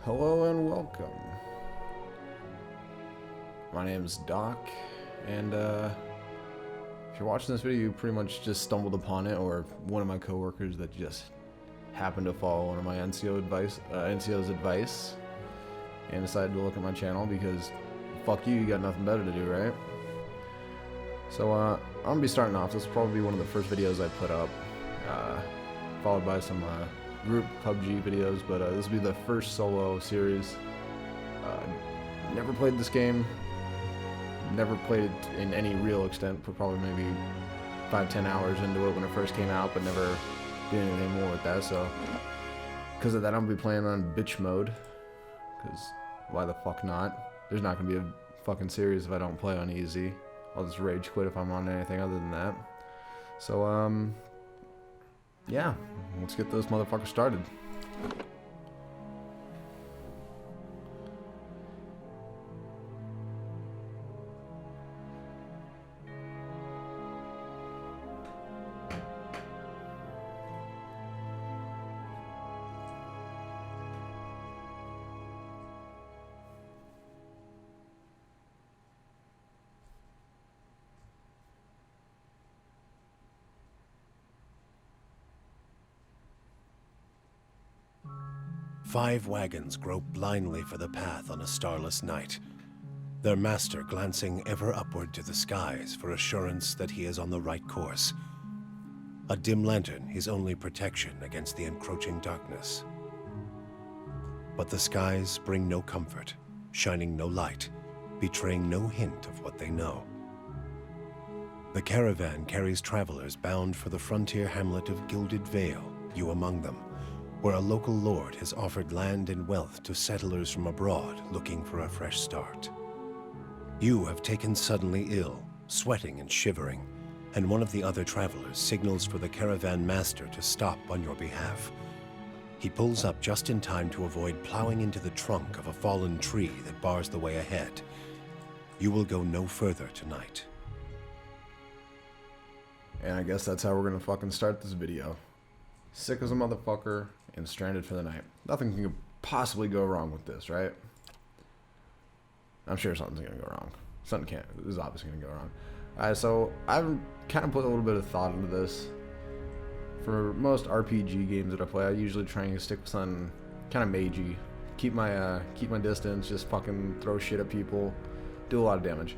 Hello and welcome. My name's Doc, and if you're watching this video, you pretty much just stumbled upon it, or one of my coworkers that just happened to follow one of my NCO's advice, and decided to look at my channel because fuck you, you got nothing better to do, right? So I'm gonna be starting off. This will probably be one of the first videos I put up, followed by some group PUBG videos, but this will be the first solo series. Never played this game, never played it in any real extent, put probably maybe 5-10 hours into it when it first came out, but never did anything more with that. So because of that, I'm gonna be playing on bitch mode, because why the fuck not? There's not gonna be a fucking series if I don't play on easy. I'll just rage quit if I'm on anything other than that. So yeah, let's get this motherfucker started. Five wagons grope blindly for the path on a starless night, their master glancing ever upward to the skies for assurance that he is on the right course. A dim lantern his only protection against the encroaching darkness. But the skies bring no comfort, shining no light, betraying no hint of what they know. The caravan carries travelers bound for the frontier hamlet of Gilded Vale, you among them, where a local lord has offered land and wealth to settlers from abroad looking for a fresh start. You have taken suddenly ill, sweating and shivering, and one of the other travelers signals for the caravan master to stop on your behalf. He pulls up just in time to avoid plowing into the trunk of a fallen tree that bars the way ahead. You will go no further tonight. And I guess that's how we're gonna fucking start this video. Sick as a motherfucker and stranded for the night. Nothing can possibly go wrong with this, right? I'm sure something's gonna go wrong. Something is obviously gonna go wrong. Alright, so I've kind of put a little bit of thought into this. For most RPG games that I play, I usually try and stick with something kind of magey. Keep my distance, just fucking throw shit at people, do a lot of damage.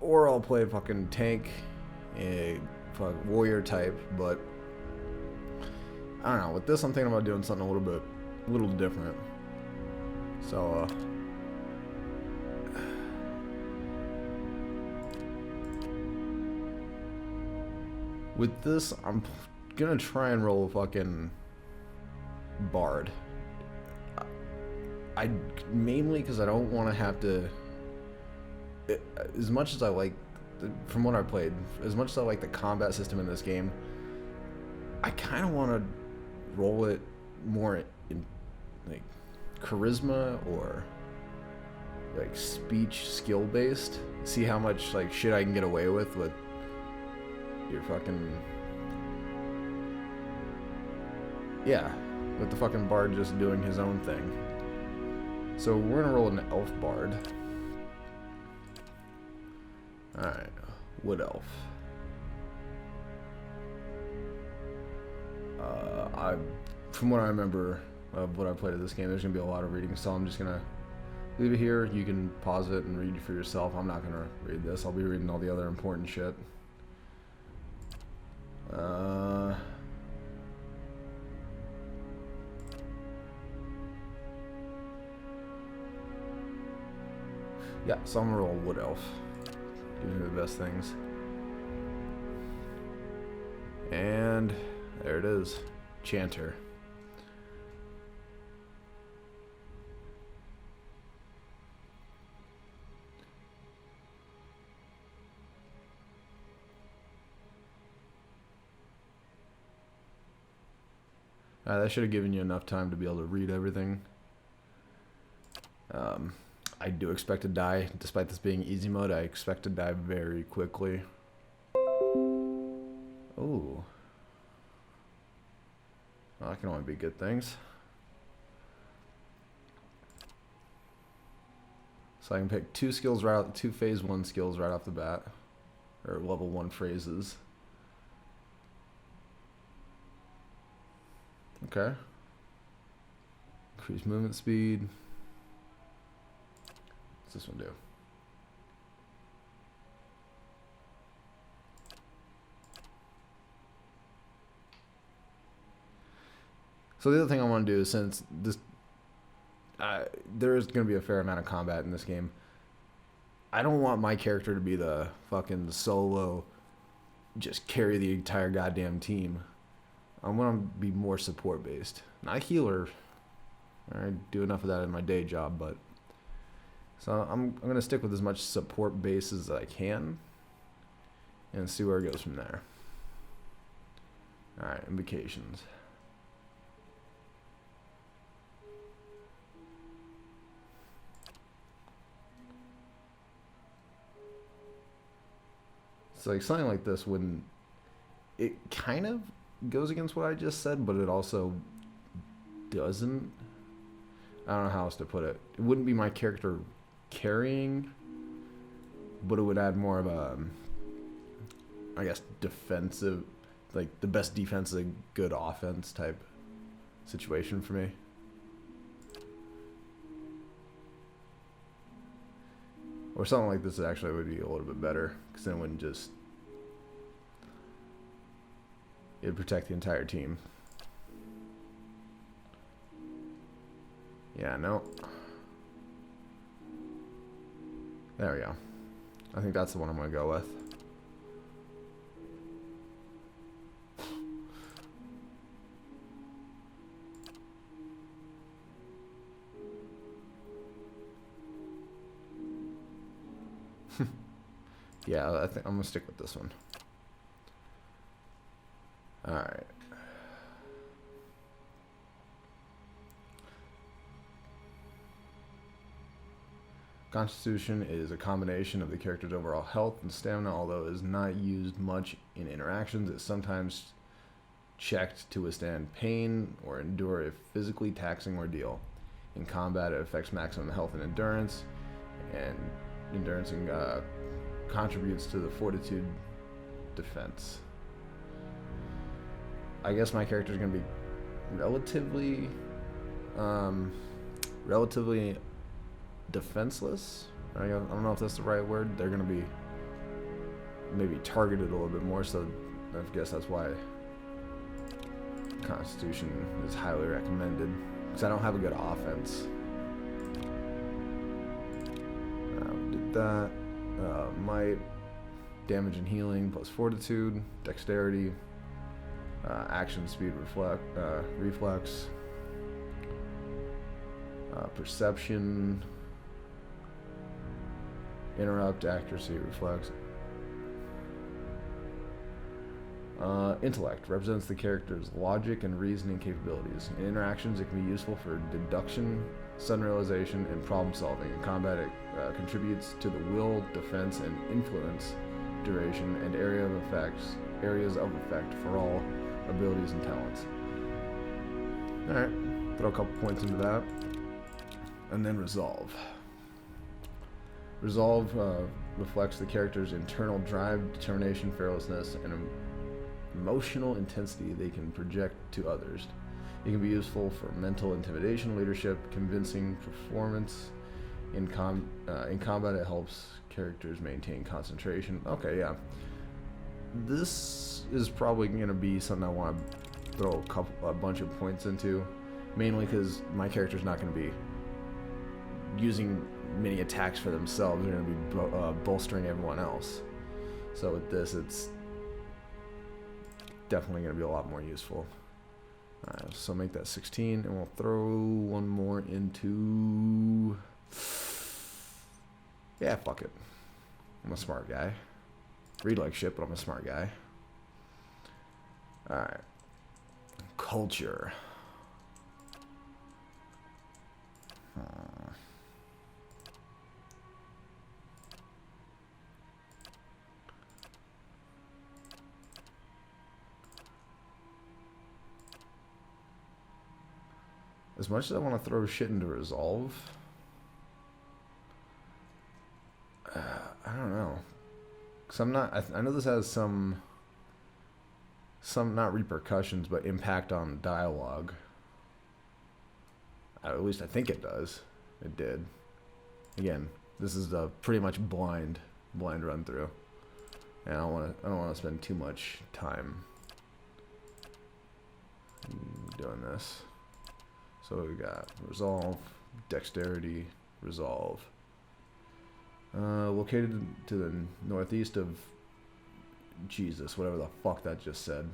Or I'll play fucking tank, a warrior type, but I don't know. With this, I'm thinking about doing something a little different. So, with this, I'm gonna try and roll a fucking bard. I mainly because I don't want to have to. As much as I like, from what I played, as much as I like the combat system in this game, I kind of want to roll it more in like charisma or like speech skill based. See how much like shit I can get away with your fucking, yeah, with the fucking bard just doing his own thing. So we're gonna roll an elf bard. Alright, wood elf. From what I remember of what I played of this game, there's gonna be a lot of reading, so I'm just gonna leave it here. You can pause it and read it for yourself. I'm not gonna read this. I'll be reading all the other important shit. Yeah, so I'm gonna roll wood elf. Gives me the best things. And there it is. Chanter. That should have given you enough time to be able to read everything. I do expect to die, despite this being easy mode. I expect to die very quickly. Ooh. Well, that can only be good things. So I can pick two skills right, two phase 1 skills right off the bat, or level 1 phrases. Okay. Increase movement speed. What's this one do? So the other thing I want to do is, since this, there is going to be a fair amount of combat in this game, I don't want my character to be the fucking solo, just carry the entire goddamn team. I want to be more support based, not a healer. I do enough of that in my day job, but so I'm gonna stick with as much support base as I can, and see where it goes from there. All right, invocations. So like something like this wouldn't. It kind of goes against what I just said, but it also doesn't. I don't know how else to put it. It wouldn't be my character carrying, but it would add more of a, I guess, defensive, like the best defense is a good offense type situation for me. Or something like this actually would be a little bit better, because then it wouldn't just, it'd protect the entire team. Yeah, no. There we go. I think that's the one I'm going to go with. Yeah, I think I'm going to stick with this one. Alright. Constitution is a combination of the character's overall health and stamina, although it is not used much in interactions. It's sometimes checked to withstand pain or endure a physically taxing ordeal. In combat, it affects maximum health and endurance, and contributes to the fortitude defense. I guess my character is going to be relatively defenseless. I don't know if that's the right word. They're going to be maybe targeted a little bit more, so I guess that's why Constitution is highly recommended, because I don't have a good offense. Did that. Might, damage and healing plus fortitude, dexterity, action speed, reflex, perception, interrupt, accuracy, reflex. Intellect represents the character's logic and reasoning capabilities. In interactions, it can be useful for deduction, sudden realization, and problem solving. In combat, it contributes to the will, defense, and influence, duration, and areas of effect for all abilities and talents. Alright, throw a couple points into that. And then resolve. Resolve reflects the character's internal drive, determination, fearlessness, and emotional intensity they can project to others. It can be useful for mental intimidation, leadership, convincing performance. In combat, it helps characters maintain concentration. Okay, yeah. This is probably going to be something I want to throw a bunch of points into, mainly because my character's not going to be using many attacks for themselves. They're going to be bolstering everyone else. So with this, it's definitely going to be a lot more useful. Alright, so make that 16, and we'll throw one more into... Yeah, fuck it. I'm a smart guy. Read like shit, but I'm a smart guy. Alright. Culture. As much as I want to throw shit into resolve, Because I'm not... I know this has some not repercussions, but impact on dialogue. At least I think it does. It did. Again, this is a pretty much blind run through. And I don't want to spend too much time doing this. So we got resolve, dexterity, resolve. Located to the northeast of Jesus, whatever the fuck that just said,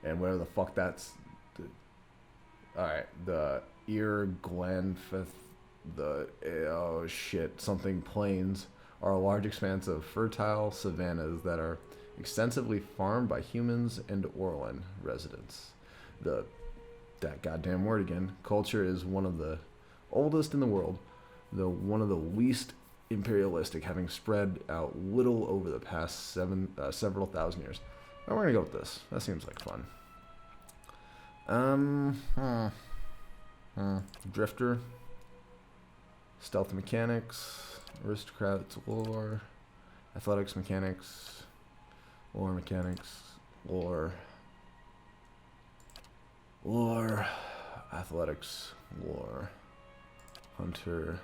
and whatever the fuck that's. Alright, the ear glenfith, oh shit, something plains are a large expanse of fertile savannas that are extensively farmed by humans and Orland residents. That goddamn word again. Culture is one of the oldest in the world, though one of the least imperialistic, having spread out little over the past several thousand years. Well, we're gonna go with this. That seems like fun. Drifter, stealth mechanics, aristocrats lore, athletics mechanics, lore mechanics, lore, athletics, lore, hunter.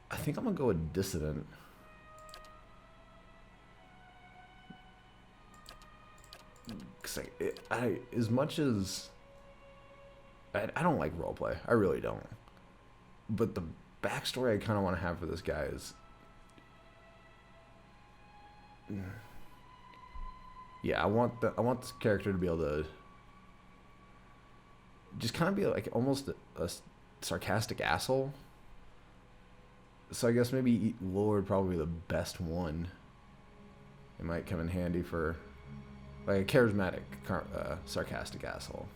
I think I'm gonna go with dissident. Cause as much as I don't like roleplay, I really don't. But the backstory I kind of want to have for this guy is, yeah, I want this character to be able to just kind of be like almost a sarcastic asshole. So I guess maybe Lord probably the best one. It might come in handy for like a charismatic, sarcastic asshole.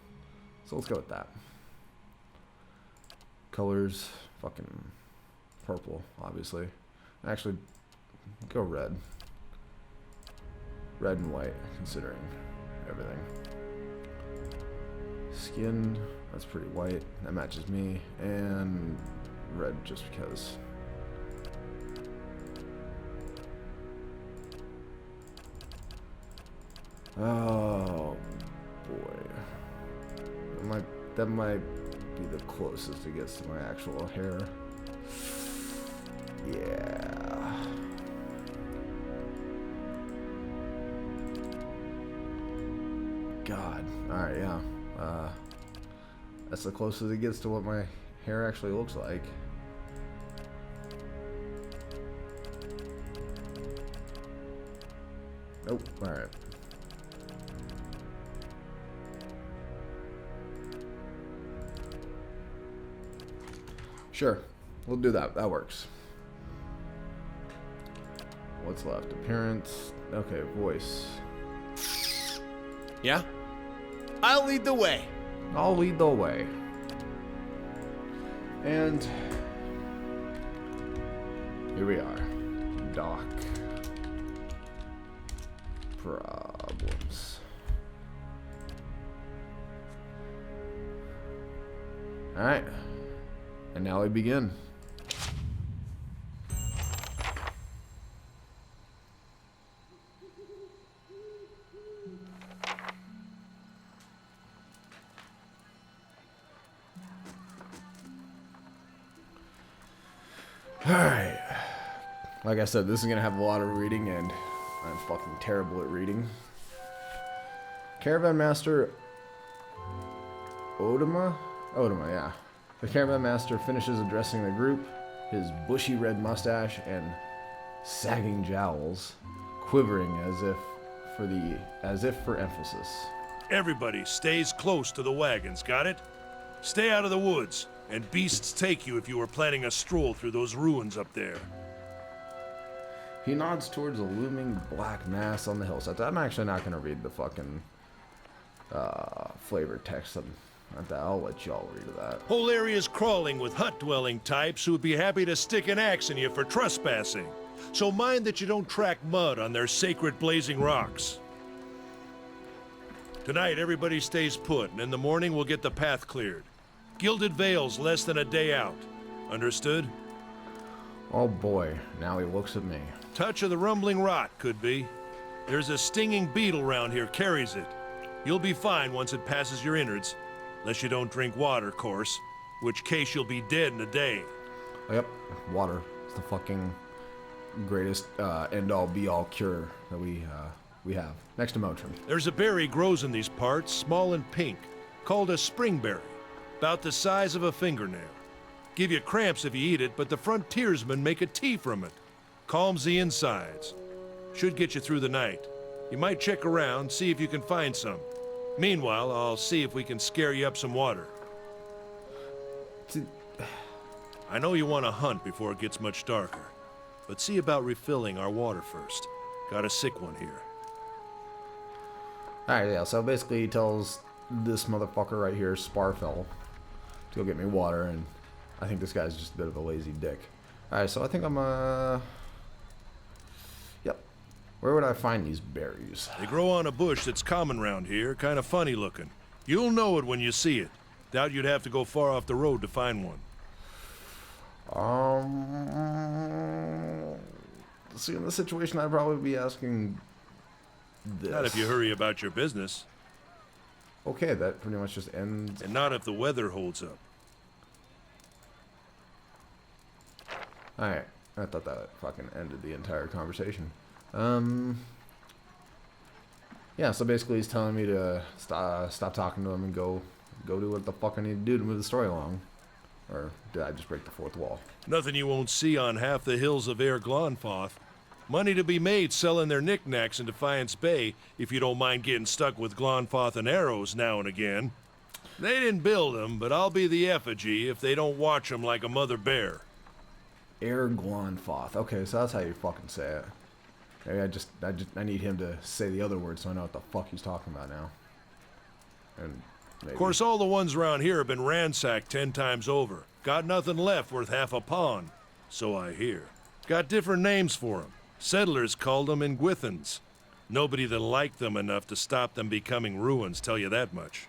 So let's go with that. Colors, fucking purple, obviously. Actually, go red. Red and white, considering everything. Skin, that's pretty white. That matches me. And red just because. Oh boy, that might be the closest it gets to my actual hair. Yeah. God. All right. Yeah. That's the closest it gets to what my hair actually looks like. Nope. All right. Sure, we'll do that. That works. What's left? Appearance. Okay, voice. Yeah? I'll lead the way. I'll lead the way. And here we are. Doc. Problems. Alright. And now we begin. Alright. Like I said, this is going to have a lot of reading, and I'm fucking terrible at reading. Caravan Master Odama? Odama, yeah. The Caravan Master finishes addressing the group, his bushy red mustache and sagging jowls quivering as if for emphasis. Everybody stays close to the wagons, got it? Stay out of the woods, and beasts take you if you were planning a stroll through those ruins up there. He nods towards a looming black mass on the hillside. I'm actually not going to read the fucking flavor text. I'll let y'all read that. Whole area's crawling with hut-dwelling types who would be happy to stick an axe in you for trespassing. So mind that you don't track mud on their sacred blazing rocks. Tonight, everybody stays put, and in the morning we'll get the path cleared. Gilded Vale's less than a day out. Understood? Oh boy, now he looks at me. Touch of the rumbling rot, could be. There's a stinging beetle round here, carries it. You'll be fine once it passes your innards. Unless you don't drink water, course. Which case you'll be dead in a day. Yep, water. It's the fucking greatest end-all be-all cure that we have. Next to Motrin. There's a berry grows in these parts, small and pink, called a springberry. About the size of a fingernail. Give you cramps if you eat it, but the frontiersmen make a tea from it. Calms the insides. Should get you through the night. You might check around, see if you can find some. Meanwhile, I'll see if we can scare you up some water. I know you want to hunt before it gets much darker, but see about refilling our water first. Got a sick one here. Alright, yeah, so basically he tells this motherfucker right here, Sparfell, to go get me water, and I think this guy's just a bit of a lazy dick. Alright, so I think I'm, Yep. Where would I find these berries? They grow on a bush that's common round here, kind of funny looking. You'll know it when you see it. Doubt you'd have to go far off the road to find one. See, in this situation, I'd probably be asking this. Not if you hurry about your business. Okay, that pretty much just ends. And not if the weather holds up. Alright, I thought that fucking ended the entire conversation. Yeah, so basically he's telling me to stop talking to him and go do what the fuck I need to do to move the story along. Or did I just break the fourth wall? Nothing you won't see on half the hills of Air Glonfoth. Money to be made selling their knickknacks in Defiance Bay, if you don't mind getting stuck with Glonfoth and arrows now and again. They didn't build them, but I'll be the effigy if they don't watch them like a mother bear. Air Glonfoth. Okay, so that's how you fucking say it. Maybe I need him to say the other word so I know what the fuck he's talking about now. And maybe. Of course, all the ones around here have been ransacked 10 times over. Got nothing left worth half a pawn, so I hear. Got different names for them. Settlers called them Ingwithans. Nobody that liked them enough to stop them becoming ruins, tell you that much.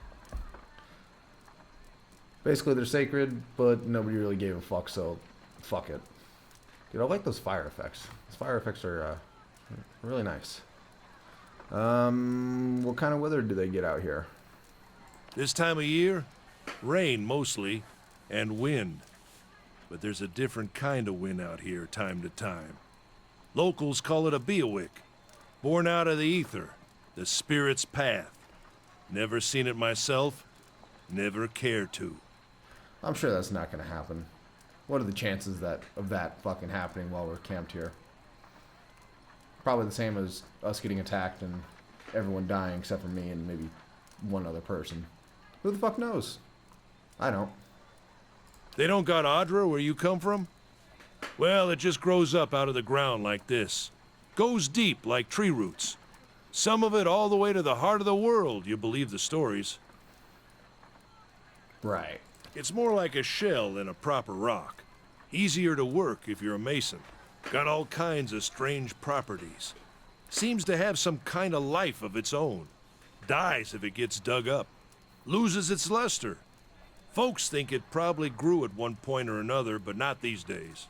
Basically, they're sacred, but nobody really gave a fuck, so fuck it. Dude, I like those fire effects. Those fire effects are really nice. What kind of weather do they get out here? This time of year, rain mostly, and wind. But there's a different kind of wind out here time to time. Locals call it a beowick, born out of the ether, the spirit's path. Never seen it myself, never care to. I'm sure that's not gonna happen. What are the chances of that fucking happening while we're camped here? Probably the same as us getting attacked and everyone dying except for me and maybe one other person. Who the fuck knows? I don't. They don't got Adra where you come from? Well, it just grows up out of the ground like this. Goes deep like tree roots. Some of it all the way to the heart of the world, you believe the stories. Right. It's more like a shell than a proper rock. Easier to work if you're a mason. Got all kinds of strange properties. Seems to have some kind of life of its own. Dies if it gets dug up. Loses its luster. Folks think it probably grew at one point or another, but not these days.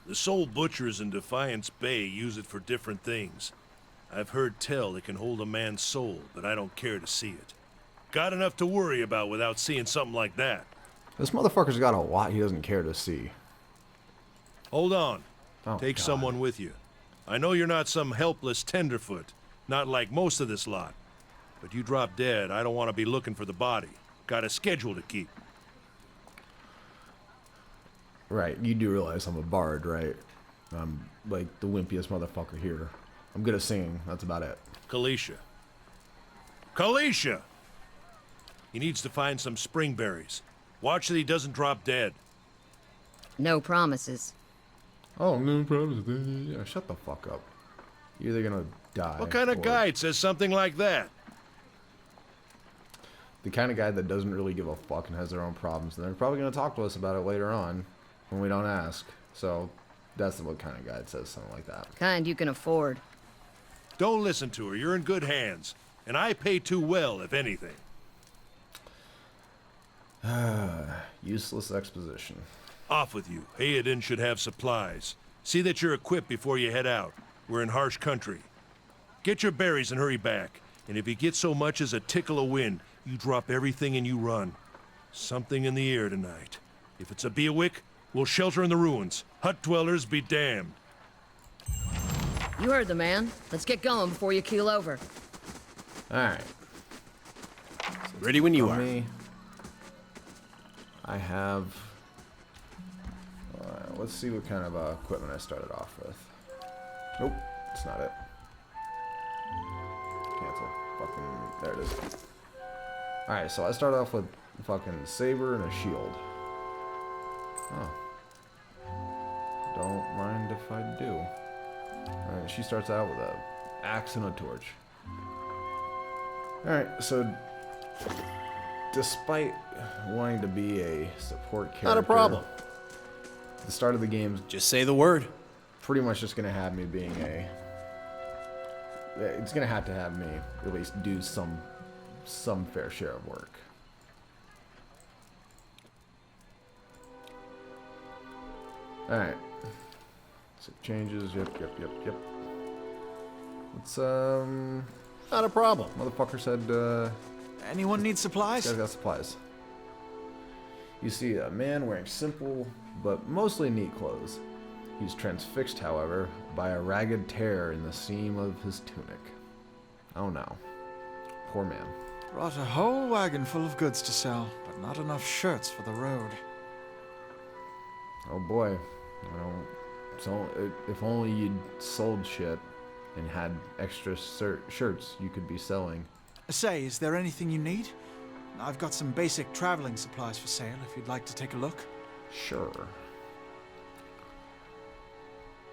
The soul butchers in Defiance Bay use it for different things. I've heard tell it can hold a man's soul, but I don't care to see it. Got enough to worry about without seeing something like that. This motherfucker's got a lot he doesn't care to see. Hold on. Oh, Take God. someone with you. I know you're not some helpless tenderfoot, not like most of this lot. But you drop dead, I don't want to be looking for the body. Got a schedule to keep. Right, you do realize I'm a bard, right? I'm like the wimpiest motherfucker here. I'm good at singing, that's about it. Kalisha. Kalisha! He needs to find some springberries. Watch that he doesn't drop dead. No promises. Oh, no problem. Yeah, shut the fuck up. You're either gonna die. What kind of or- guide says something like that? The kind of guy that doesn't really give a fuck and has their own problems. And they're probably gonna talk to us about it later on when we don't ask. So that's what kind of guy that says something like that. Kind you can afford. Don't listen to her. You're in good hands. And I pay too well, if anything. Useless exposition. Off with you. Hayden should have supplies. See that you're equipped before you head out. We're in harsh country. Get your berries and hurry back. And if you get so much as a tickle of wind, you drop everything and you run. Something in the air tonight. If it's a Beawick, we'll shelter in the ruins. Hut dwellers be damned. You heard the man. Let's get going before you keel over. Alright. Ready when you For are. me, I have... let's see what kind of equipment I started off with. Nope, it's not it. Cancel. Fucking... There it is. Alright, so I started off with a fucking saber and a shield. Oh. Don't mind if I do. Alright, she starts out with a axe and a torch. Alright, so despite wanting to be a support character, Not a problem. the start of the game Just say the word. pretty much just gonna have me being a. It's gonna have to have me at least do some fair share of work. All right. So changes. Yep. Let's Not a problem. Motherfucker said. Anyone need supplies? Guys got supplies. You see a man wearing simple but mostly neat clothes. He's transfixed, however, by a ragged tear in the seam of his tunic. Oh no. Poor man. Brought a whole wagon full of goods to sell, but not enough shirts for the road. Oh boy. Well, so if only you'd sold shit and had extra shirts you could be selling. Say, is there anything you need? I've got some basic traveling supplies for sale if you'd like to take a look. Sure.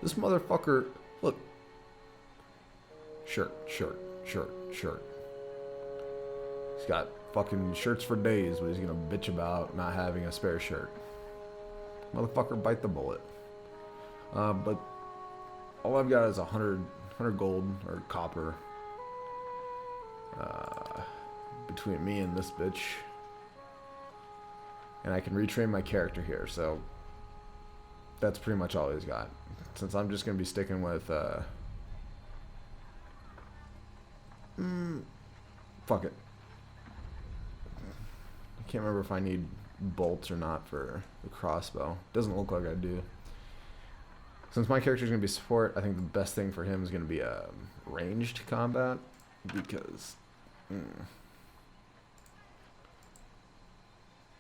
This motherfucker, look. Shirt. He's got fucking shirts for days, but he's gonna bitch about not having a spare shirt. Motherfucker, bite the bullet. But all I've got is 100 gold or copper between me and this bitch. And I can retrain my character here, so that's pretty much all he's got. Since I'm just gonna be sticking with fuck it. I can't remember if I need bolts or not for the crossbow. Doesn't look like I do. Since my character is gonna be support, I think the best thing for him is gonna be ranged combat, because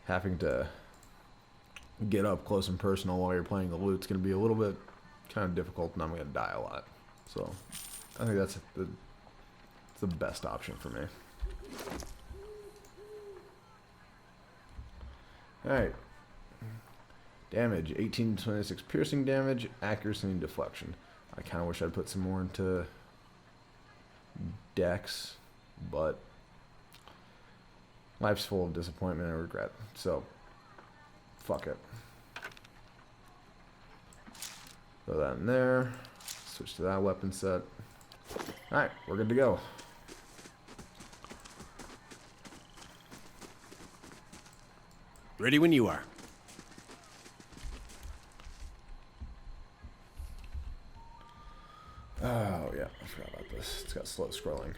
having to get up close and personal while you're playing the loot's gonna be a little bit kind of difficult, and I'm gonna die a lot. So I think that's the best option for me. Alright. Damage, 1826 piercing damage, accuracy and deflection. I kind of wish I'd put some more into dex, but life's full of disappointment and regret. So, fuck it. Throw that in there. Switch to that weapon set. Alright, we're good to go. Ready when you are. Oh, yeah, I forgot about this. It's got slow scrolling.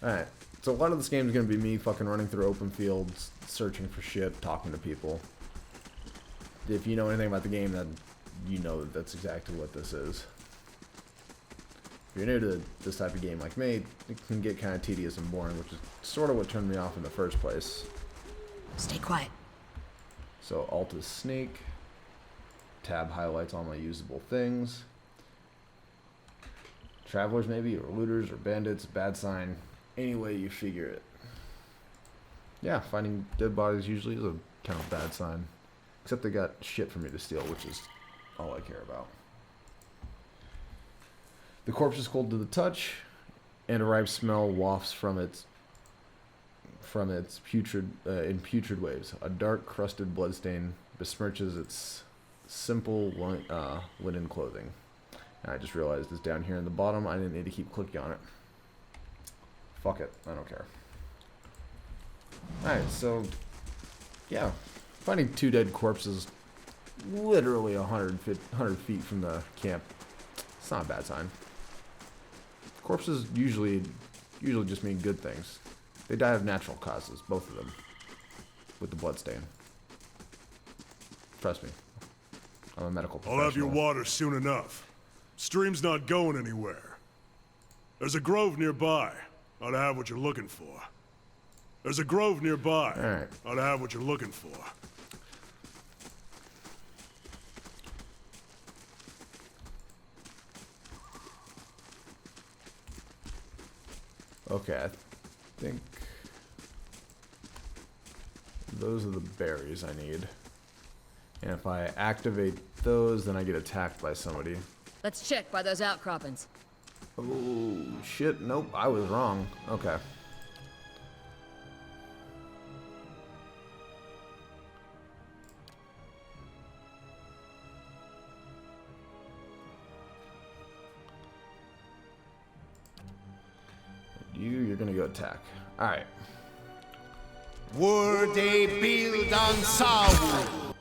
Alright, so a lot of this game is going to be me fucking running through open fields, searching for shit, talking to people. If you know anything about the game, then you know that that's exactly what this is. If you're new to this type of game like me, it can get kind of tedious and boring, which is sort of what turned me off in the first place. Stay quiet. So Alt is snake. Tab highlights all my usable things. Travelers maybe, or looters, or bandits, bad sign. Any way you figure it. Yeah, finding dead bodies usually is a kind of bad sign. Except they got shit for me to steal, which is all I care about. The corpse is cold to the touch, and a ripe smell wafts from its putrid in putrid waves. A dark crusted bloodstain besmirches its simple linen clothing. And I just realized it's down here in the bottom. I didn't need to keep clicking on it. Fuck it, I don't care. Alright, so Yeah, finding 2 dead corpses literally 100 feet from the camp. It's not a bad sign. Corpses usually just mean good things. They die of natural causes, both of them, with the blood stain. Trust me, I'm a medical professional. I'll have your water soon enough. Stream's not going anywhere. There's a grove nearby. Ought to have what you're looking for. There's a grove nearby. All right. Ought to have what you're looking for. Okay, I think those are the berries I need. And if I activate those, then I get attacked by somebody. Let's check by those outcroppings. Oh, shit. Nope, I was wrong. Okay. You're gonna go attack. Alright. Were they built on Saul?